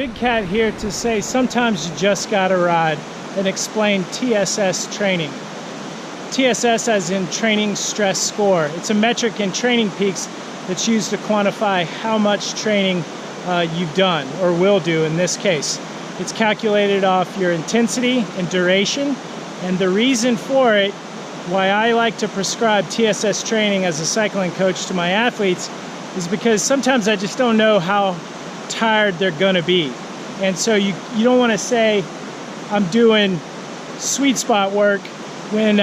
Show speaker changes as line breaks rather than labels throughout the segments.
Big Cat here to say sometimes you just gotta ride and explain TSS training. TSS as in training stress score. It's a metric in Training Peaks that's used to quantify how much training you've done or will do in this case. It's calculated off your intensity and duration, and the reason for it, why I like to prescribe TSS training as a cycling coach to my athletes, is because sometimes I just don't know how tired they're gonna be. And so you don't wanna say, I'm doing sweet spot work when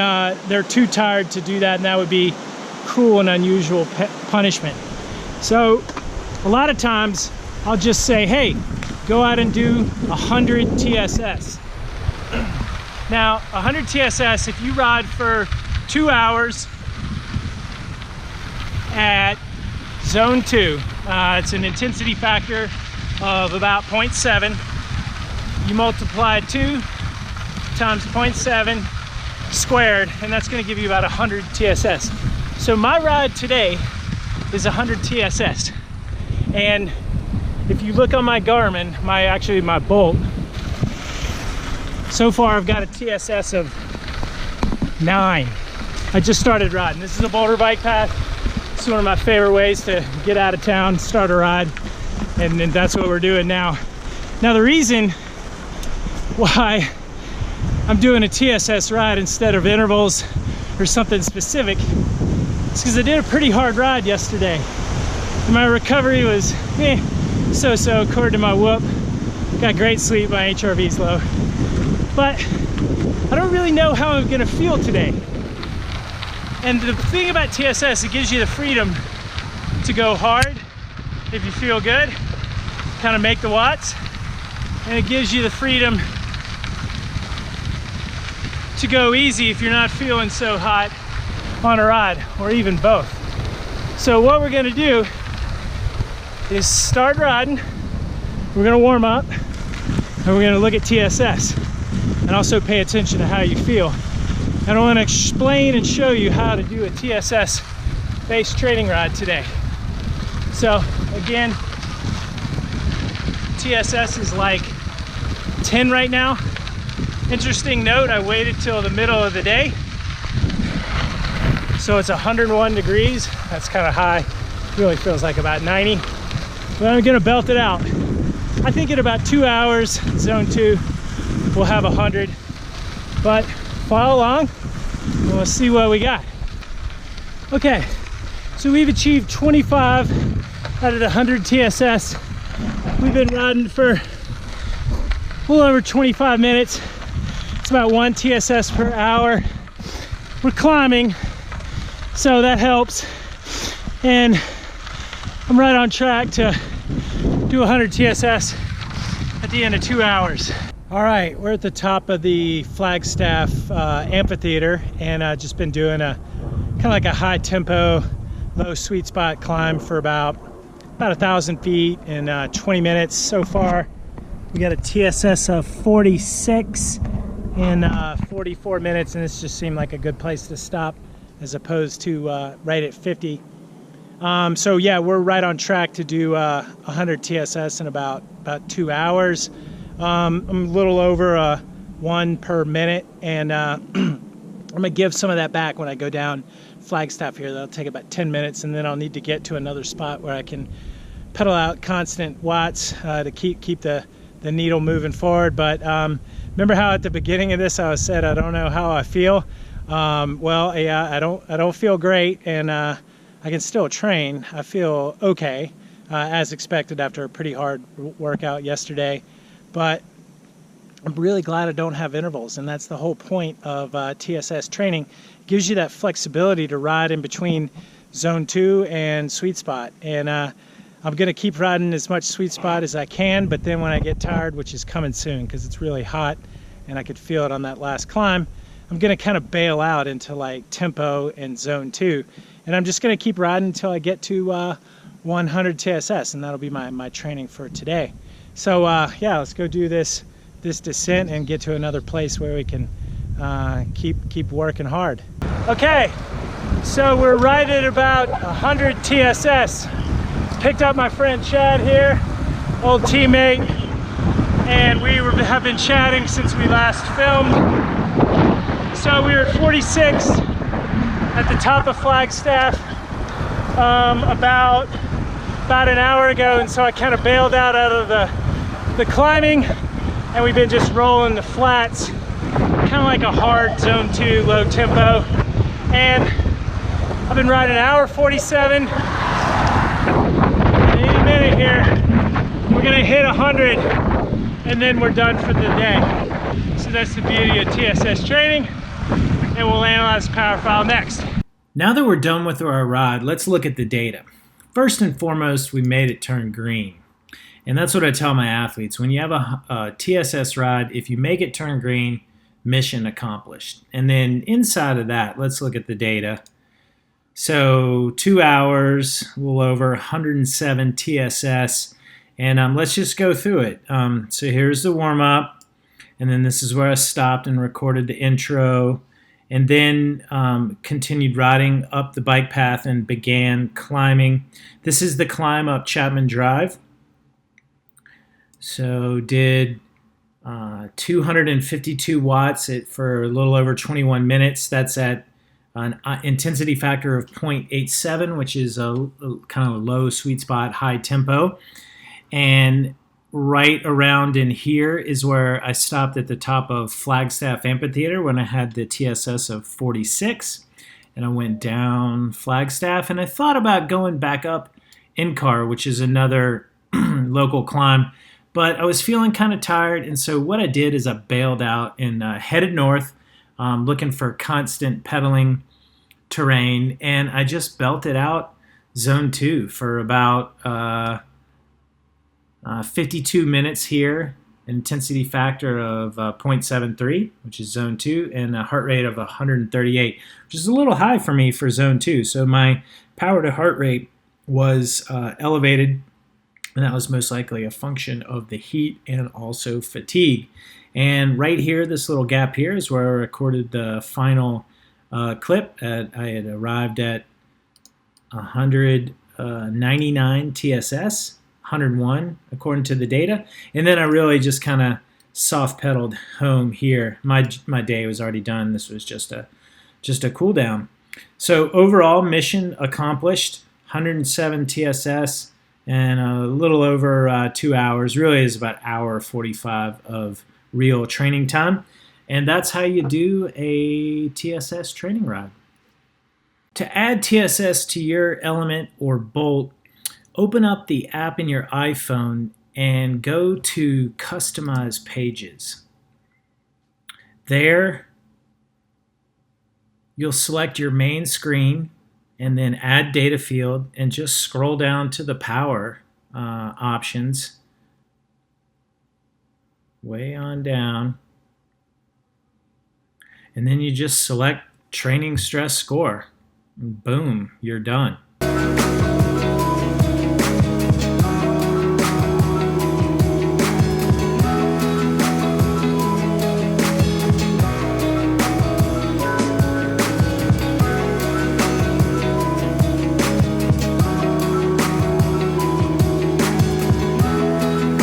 they're too tired to do that, and that would be cruel and unusual punishment. So a lot of times I'll just say, hey, go out and do 100 TSS. Now 100 TSS, if you ride for 2 hours at zone 2, it's an intensity factor of about 0.7. You multiply 2 times 0.7 squared, and that's going to give you about 100 TSS. So my ride today is 100 TSS, and if you look on my Garmin, my Bolt, so far I've got a TSS of 9. I just started riding. This is a boulder bike path. It's one of my favorite ways to get out of town, start a ride, and that's what we're doing now. Now the reason why I'm doing a TSS ride instead of intervals or something specific is because I did a pretty hard ride yesterday. And my recovery was so-so according to my whoop. Got great sleep, my HRV's low. But I don't really know how I'm gonna feel today. And the thing about TSS, it gives you the freedom to go hard if you feel good, kind of make the watts, and it gives you the freedom to go easy if you're not feeling so hot on a ride, or even both. So what we're gonna do is start riding, we're gonna warm up, and we're gonna look at TSS, and also pay attention to how you feel. And I wanna explain and show you how to do a TSS based training ride today. So again, TSS is like 10 right now. Interesting note, I waited till the middle of the day. So it's 101 degrees. That's kind of high. Really feels like about 90. But I'm gonna belt it out. I think in about 2 hours, zone 2, we'll have 100. But follow along and we'll see what we got. Okay, so we've achieved 25 out of the 100 TSS. We've been riding for a little over 25 minutes. It's about 1 TSS per hour. We're climbing, so that helps. And I'm right on track to do 100 TSS at the end of 2 hours. All right, we're at the top of the Flagstaff amphitheater, and I've just been doing a kind of like a high tempo, low sweet spot climb for about 1,000 feet in 20 minutes so far. We got a TSS of 46 in 44 minutes, and this just seemed like a good place to stop as opposed to right at 50. So yeah, we're right on track to do 100 TSS in about 2 hours. I'm a little over 1 per minute, and I'm gonna give some of that back when I go down Flagstaff here. That'll take about 10 minutes, and then I'll need to get to another spot where I can pedal out constant watts to keep the needle moving forward. But remember how at the beginning of this I said I don't know how I feel? Well, yeah, I don't feel great, and I can still train. I feel okay, as expected after a pretty hard workout yesterday. But I'm really glad I don't have intervals, and that's the whole point of TSS training. It gives you that flexibility to ride in between zone 2 and sweet spot. And I'm gonna keep riding as much sweet spot as I can, but then when I get tired, which is coming soon because it's really hot and I could feel it on that last climb, I'm gonna kind of bail out into like tempo and zone 2. And I'm just gonna keep riding until I get to 100 TSS, and that'll be my training for today. So yeah, let's go do this descent and get to another place where we can keep working hard. Okay, so we're right at about 100 TSS. Picked up my friend Chad here, old teammate. and have been chatting since we last filmed. So we were at 46 at the top of Flagstaff about an hour ago, and so I kind of bailed out of the climbing, and we've been just rolling the flats, kind of like a hard zone 2 low tempo. And I've been riding an hour 47. Any minute here we're gonna hit 100, and then we're done for the day. So that's the beauty of TSS training, and we'll analyze the power file next.
Now that we're done with our ride, let's look at the data. First and foremost, we made it turn green. And that's what I tell my athletes. When you have a TSS ride, if you make it turn green, mission accomplished. And then inside of that, let's look at the data. So 2 hours, a little over 107 TSS. And let's just go through it. So here's the warm-up. And then this is where I stopped and recorded the intro. And then continued riding up the bike path and began climbing. This is the climb up Chapman Drive. So did 252 watts for a little over 21 minutes. That's at an intensity factor of 0.87, which is a kind of a low sweet spot, high tempo. And right around in here is where I stopped at the top of Flagstaff Amphitheater when I had the TSS of 46. And I went down Flagstaff, and I thought about going back up In-Car, which is another local climb. But I was feeling kind of tired, and so what I did is I bailed out and headed north, looking for constant pedaling terrain, and I just belted out Zone 2 for about 52 minutes here, intensity factor of 0.73, which is Zone 2, and a heart rate of 138, which is a little high for me for Zone 2. So my power to heart rate was elevated, and that was most likely a function of the heat and also fatigue. And right here, this little gap here is where I recorded the final clip. I had arrived at 199 TSS, 101 according to the data. And then I really just kind of soft pedaled home here. My day was already done. This was just a cool down. So overall, mission accomplished, 107 TSS, and a little over 2 hours. Really is about hour 45 of real training time. And that's how you do a TSS training ride. To add TSS to your element or bolt, open up the app in your iPhone and go to Customize Pages. There, you'll select your main screen and then add data field, and just scroll down to the power options way on down, and then you just select training stress score, and boom, you're done.